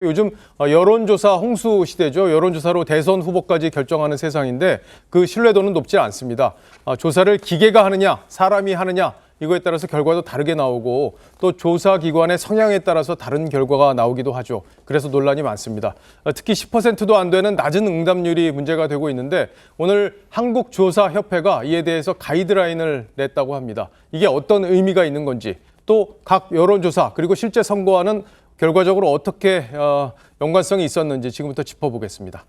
요즘 여론조사 홍수 시대죠. 여론조사로 대선 후보까지 결정하는 세상인데 그 신뢰도는 높지 않습니다. 조사를 기계가 하느냐, 사람이 하느냐 이거에 따라서 결과도 다르게 나오고 또 조사기관의 성향에 따라서 다른 결과가 나오기도 하죠. 그래서 논란이 많습니다. 특히 10%도 안 되는 낮은 응답률이 문제가 되고 있는데 오늘 한국조사협회가 이에 대해서 가이드라인을 냈다고 합니다. 이게 어떤 의미가 있는 건지 또 각 여론조사 그리고 실제 선거와는 결과적으로 어떻게 연관성이 있었는지 지금부터 짚어보겠습니다.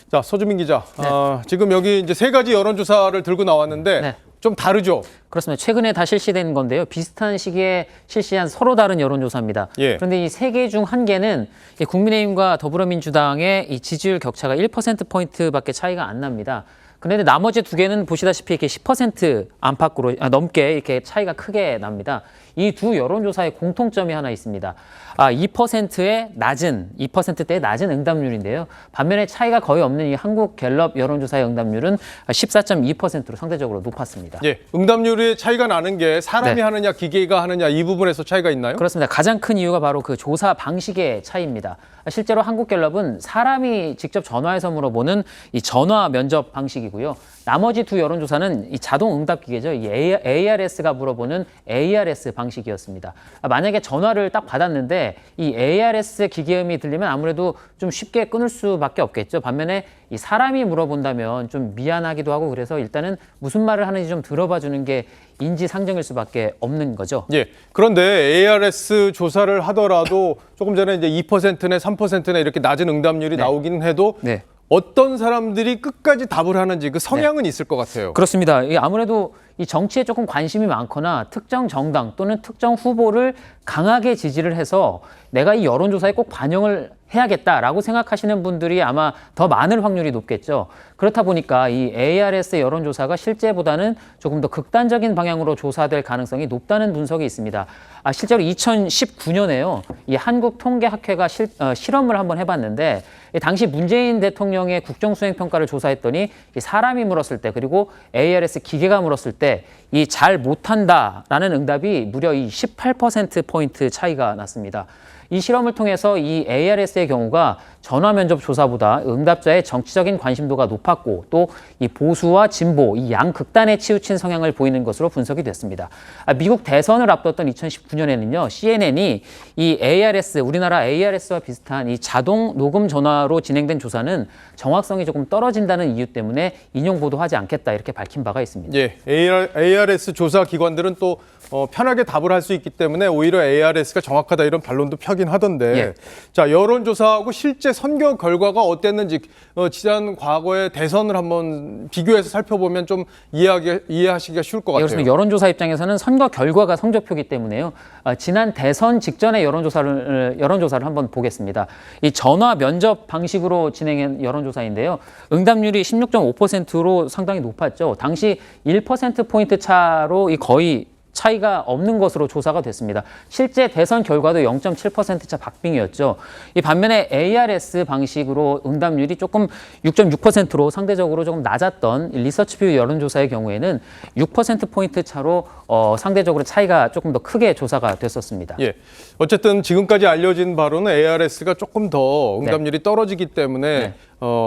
자, 서주민 기자. 네. 지금 여기 이제 세 가지 여론조사를 들고 나왔는데 네. 좀 다르죠? 그렇습니다. 최근에 다 실시된 건데요. 비슷한 시기에 실시한 서로 다른 여론조사입니다. 예. 그런데 이 세 개 중 한 개는 국민의힘과 더불어민주당의 이 지지율 격차가 1%포인트밖에 차이가 안 납니다. 그런데 나머지 두 개는 보시다시피 이렇게 10% 안팎으로 넘게 이렇게 차이가 크게 납니다. 이 두 여론조사의 공통점이 하나 있습니다. 2%의 낮은 2%대의 낮은 응답률인데요. 반면에 차이가 거의 없는 이 한국갤럽 여론조사의 응답률은 14.2%로 상대적으로 높았습니다. 예, 응답률이 차이가 나는 게 사람이 네. 하느냐, 기계가 하느냐 이 부분에서 차이가 있나요? 그렇습니다. 가장 큰 이유가 바로 그 조사 방식의 차이입니다. 실제로 한국갤럽은 사람이 직접 전화해서 물어보는 이 전화 면접 방식이고요. 나머지 두 여론조사는 이 자동 응답 기계죠. 이 ARS가 물어보는 ARS 방식이었습니다. 만약에 전화를 딱 받았는데 이 ARS 기계음이 들리면 아무래도 좀 쉽게 끊을 수밖에 없겠죠. 반면에 이 사람이 물어본다면 좀 미안하기도 하고 그래서 일단은 무슨 말을 하는지 좀 들어봐 주는 게 인지상정일 수밖에 없는 거죠. 예. 그런데 ARS 조사를 하더라도 조금 전에 이제 2%네 3%네 이렇게 낮은 응답률이 네. 나오기는 해도 네. 어떤 사람들이 끝까지 답을 하는지 그 성향은 있을 것 같아요. 그렇습니다. 아무래도 이 정치에 조금 관심이 많거나 특정 정당 또는 특정 후보를 강하게 지지를 해서 내가 이 여론조사에 꼭 반영을 해야겠다라고 생각하시는 분들이 아마 더 많을 확률이 높겠죠. 그렇다 보니까 이 ARS 여론조사가 실제보다는 조금 더 극단적인 방향으로 조사될 가능성이 높다는 분석이 있습니다. 실제로 2019년에요. 이 한국통계학회가 실험을 한번 해봤는데 당시 문재인 대통령의 국정수행평가를 조사했더니 이 사람이 물었을 때 그리고 ARS 기계가 물었을 때 이 잘 못한다라는 응답이 무려 이 18%포인트 차이가 났습니다. 이 실험을 통해서 이 ARS의 경우가 전화 면접 조사보다 응답자의 정치적인 관심도가 높았고 또 이 보수와 진보, 이 양극단에 치우친 성향을 보이는 것으로 분석이 됐습니다. 미국 대선을 앞뒀던 2019년에는요, CNN이 이 ARS, 우리나라 ARS와 비슷한 이 자동 녹음 전화로 진행된 조사는 정확성이 조금 떨어진다는 이유 때문에 인용 보도하지 않겠다 이렇게 밝힌 바가 있습니다. 예, ARS 조사 기관들은 또 편하게 답을 할 수 있기 때문에 오히려 ARS가 정확하다 이런 반론도 펴긴 하던데 예. 자, 여론조사하고 실제 선거 결과가 어땠는지 지난 과거의 대선을 한번 비교해서 살펴보면 좀 이해하시기가 쉬울 것 같아요. 그렇습니다. 여론조사 입장에서는 선거 결과가 성적표이기 때문에요. 지난 대선 직전의 여론조사를 한번 보겠습니다. 이 전화 면접 방식으로 진행한 여론조사인데요. 응답률이 16.5%로 상당히 높았죠. 당시 1%포인트 차로 거의 차이가 없는 것으로 조사가 됐습니다. 실제 대선 결과도 0.7%차 박빙이었죠. 이 반면에 ARS 방식으로 응답률이 조금 6.6%로 상대적으로 조금 낮았던 리서치뷰 여론조사의 경우에는 6%포인트 차로 상대적으로 차이가 조금 더 크게 조사가 됐었습니다. 예. 어쨌든 지금까지 알려진 바로는 ARS가 조금 더 응답률이 떨어지기 때문에 네.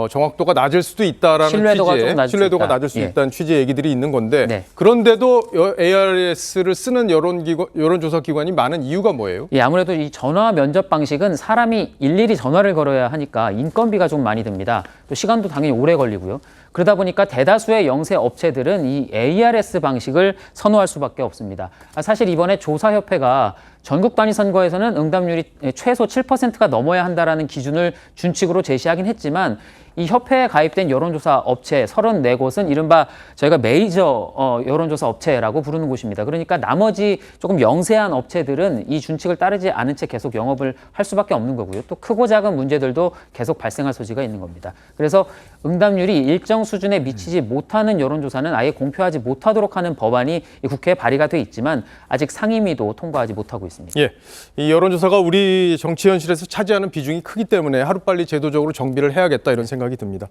정확도가 낮을 수도 있다라는 신뢰도가 취지의 조금 낮을 수 신뢰도가 있다. 낮을 수 예. 있다는 취지의 얘기들이 있는 건데 네. 그런데도 ARS를 쓰는 여론조사 기관이 많은 이유가 뭐예요? 예, 아무래도 이 전화 면접 방식은 사람이 일일이 전화를 걸어야 하니까 인건비가 좀 많이 듭니다. 또 시간도 당연히 오래 걸리고요. 그러다 보니까 대다수의 영세 업체들은 이 ARS 방식을 선호할 수밖에 없습니다. 사실 이번에 조사협회가 전국 단위 선거에서는 응답률이 최소 7%가 넘어야 한다라는 기준을 준칙으로 제시하긴 했지만 이 협회에 가입된 여론조사 업체 34곳은 이른바 저희가 메이저 여론조사 업체라고 부르는 곳입니다. 그러니까 나머지 조금 영세한 업체들은 이 준칙을 따르지 않은 채 계속 영업을 할 수밖에 없는 거고요. 또 크고 작은 문제들도 계속 발생할 소지가 있는 겁니다. 그래서 응답률이 일정 수준에 미치지 못하는 여론조사는 아예 공표하지 못하도록 하는 법안이 국회에 발의가 돼 있지만 아직 상임위도 통과하지 못하고 있습니다. 예, 이 여론조사가 우리 정치 현실에서 차지하는 비중이 크기 때문에 하루빨리 제도적으로 정비를 해야겠다 이런 생각이 듭니다.